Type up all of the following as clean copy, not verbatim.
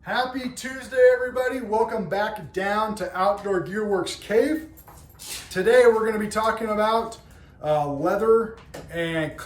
Happy Tuesday, everybody. Welcome back down to Outdoor Gear Works Cave. Today we're going to be talking about leather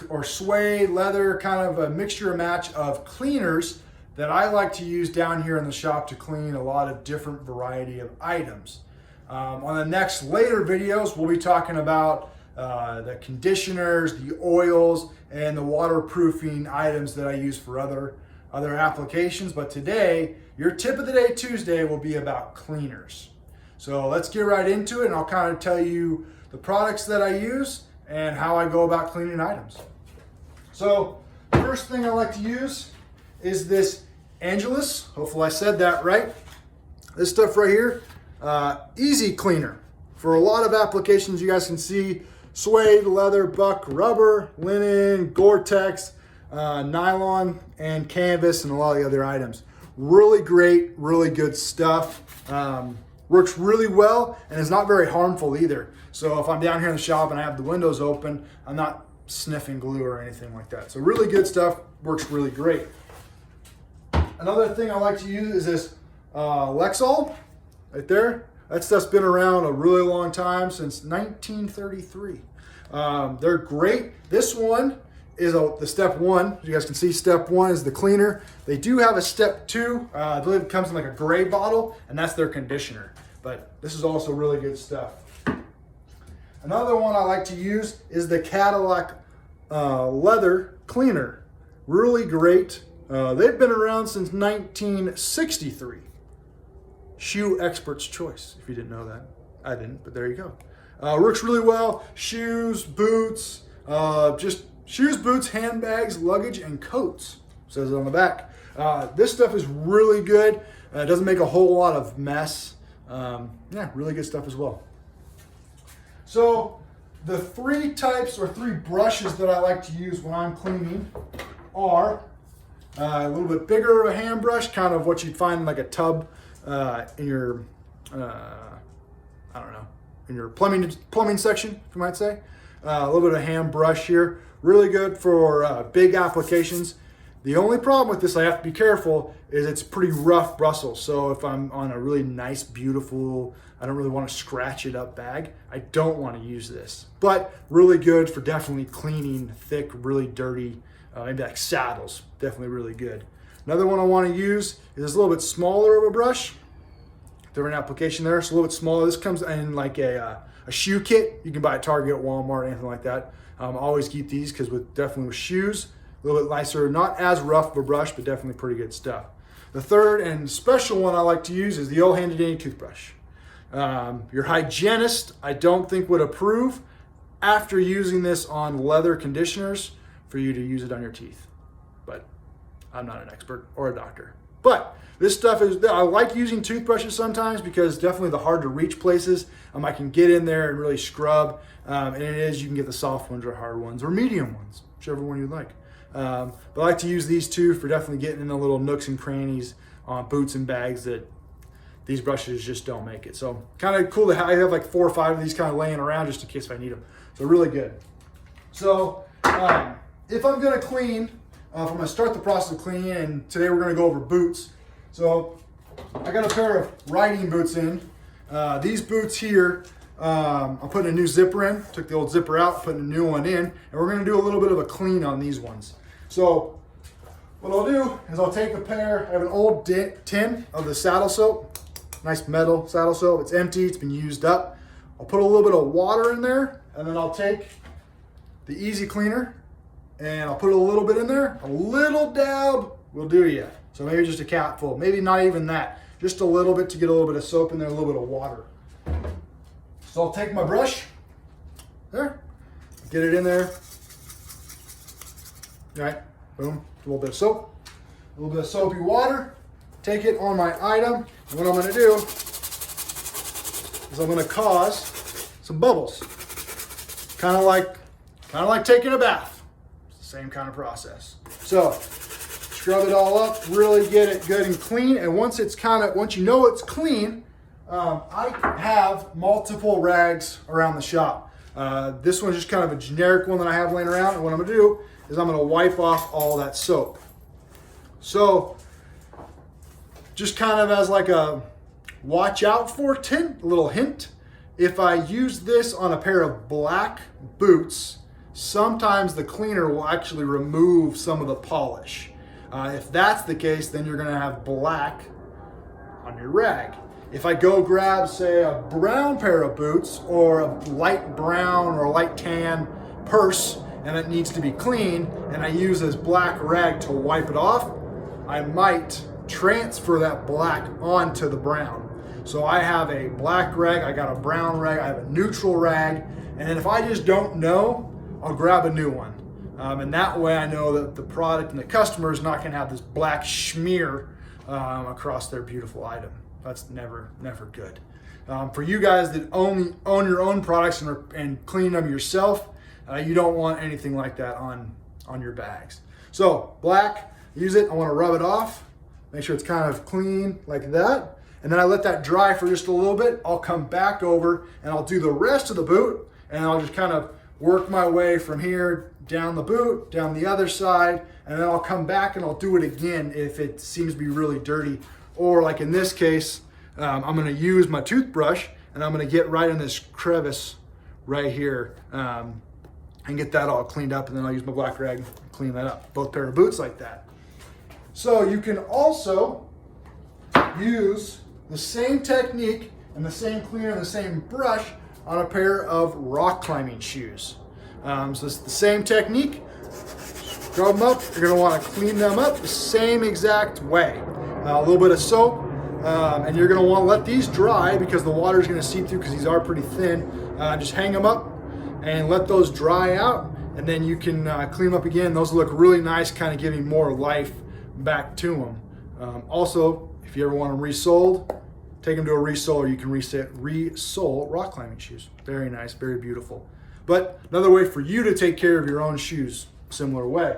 or suede leather, kind of a mixture and match of cleaners that I like to use down here in the shop to clean a lot of different variety of items. On the next later videos, we'll be talking about the conditioners, the oils, and the waterproofing items that I use for other applications. But today, your tip of the day Tuesday will be about cleaners. So let's get right into it, and I'll kind of tell you the products that I use and how I go about cleaning items. So the first thing I like to use is this Angelus. Hopefully I said that right. This stuff right here, easy cleaner for a lot of applications. You guys can see suede, leather, buck, rubber, linen, Gore-Tex, nylon, and canvas, and a lot of the other items. Really great, really good stuff. Works really well and is not very harmful either. So if I'm down here in the shop and I have the windows open, I'm not sniffing glue or anything like that. So really good stuff, works really great. Another thing I like to use is this Lexol right there. That stuff's been around a really long time, since 1933. They're great. This one is the step one. You guys can see step one is the cleaner. They do have a step two. I believe it comes in like a gray bottle, and that's their conditioner. But this is also really good stuff. Another one I like to use is the Cadillac leather cleaner. Really great. They've been around since 1963. Shoe expert's choice, if you didn't know that. I didn't, but there you go. Works really well. Shoes, boots, just shoes, boots, handbags, luggage, and coats. Says it on the back. This stuff is really good. It doesn't make a whole lot of mess. Yeah, really good stuff as well. So the three types or three brushes that I like to use when I'm cleaning are a little bit bigger of a hand brush, kind of what you'd find in like a tub in your, I don't know, in your plumbing section, if you might say. A little bit of a hand brush here. Really good for big applications. The only problem with this, I have to be careful, is it's pretty rough Brussels. So if I'm on a really nice, beautiful, I don't really want to scratch it up bag, I don't want to use this. But really good for definitely cleaning thick, really dirty, maybe like saddles. Definitely really good. Another one I want to use is a little bit smaller of a brush. Different application there. It's a little bit smaller. This comes in like a shoe kit. You can buy at Target, Walmart, anything like that. I always keep these because definitely with shoes, a little bit nicer, not as rough of a brush, but definitely pretty good stuff. The third and special one I like to use is the old handy dandy toothbrush. Your hygienist, I don't think, would approve after using this on leather conditioners for you to use it on your teeth. But I'm not an expert or a doctor. But this stuff is, I like using toothbrushes sometimes because definitely the hard to reach places, I can get in there and really scrub. And it is, you can get the soft ones or hard ones or medium ones, whichever one you like. But I like to use these two for definitely getting in the little nooks and crannies on boots and bags that these brushes just don't make it. So kind of cool to have, I have like 4 or 5 of these kind of laying around just in case I need them. So really good. So if I'm gonna clean, if I'm gonna start the process of cleaning, and today we're gonna go over boots. So I got a pair of riding boots in. These boots here, I'm putting a new zipper in. Took the old zipper out, putting a new one in, and we're gonna do a little bit of a clean on these ones. So what I'll do is I'll take a pair, I have an old tin of the saddle soap, nice metal saddle soap. It's empty, it's been used up. I'll put a little bit of water in there, and then I'll take the easy cleaner and I'll put a little bit in there. A little dab will do ya. So maybe just a capful, maybe not even that. Just a little bit to get a little bit of soap in there, a little bit of water. So I'll take my brush, there, get it in there. All right, boom, a little bit of soap, a little bit of soapy water. Take it on my item, and what I'm gonna do is I'm gonna cause some bubbles. Kind of like taking a bath. It's the same kind of process. So scrub it all up, really get it good and clean. And once you know it's clean, I have multiple rags around the shop. This one's just kind of a generic one that I have laying around. And what I'm gonna do is I'm gonna wipe off all that soap. So just kind of as like a watch out for a little hint. If I use this on a pair of black boots, sometimes the cleaner will actually remove some of the polish. If that's the case, then you're gonna have black on your rag. If I go grab, say, a brown pair of boots or a light brown or light tan purse and it needs to be clean, and I use this black rag to wipe it off, I might transfer that black onto the brown. So I have a black rag, I got a brown rag, I have a neutral rag, and then if I just don't know, I'll grab a new one. And that way I know that the product and the customer is not gonna have this black smear across their beautiful item. That's never good. For you guys that own your own products and clean them yourself, you don't want anything like that on your bags. So black, use it, I wanna rub it off, make sure it's kind of clean like that. And then I let that dry for just a little bit. I'll come back over and I'll do the rest of the boot, and I'll just kind of work my way from here down the boot, down the other side, and then I'll come back and I'll do it again if it seems to be really dirty. Or like in this case, I'm gonna use my toothbrush and I'm gonna get right in this crevice right here and get that all cleaned up, and then I'll use my black rag and clean that up. Both pair of boots like that. So you can also use the same technique and the same cleaner and the same brush on a pair of rock climbing shoes. So it's the same technique. Scrub them up. You're gonna want to clean them up the same exact way. A little bit of soap, and you're gonna want to let these dry because the water is gonna seep through because these are pretty thin. Just hang them up and let those dry out, and then you can clean them up again. Those look really nice, kind of giving more life back to them. Also, if you ever want them resoled, take them to a resoler. You can resole rock climbing shoes. Very nice, very beautiful. But another way for you to take care of your own shoes, similar way.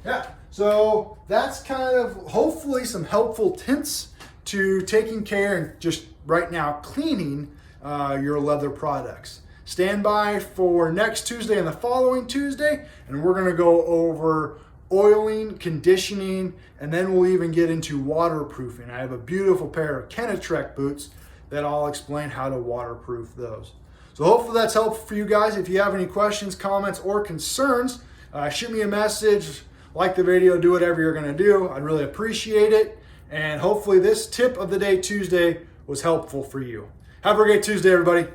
Yeah, so that's kind of hopefully some helpful tips to taking care and just right now cleaning your leather products. Stand by for next Tuesday and the following Tuesday, and we're gonna go over oiling, conditioning, and then we'll even get into waterproofing. I have a beautiful pair of Cadillac boots that I'll explain how to waterproof those. So hopefully that's helpful for you guys. If you have any questions, comments, or concerns, shoot me a message, like the video, do whatever you're gonna do. I'd really appreciate it. And hopefully this tip of the day Tuesday was helpful for you. Have a great Tuesday, everybody.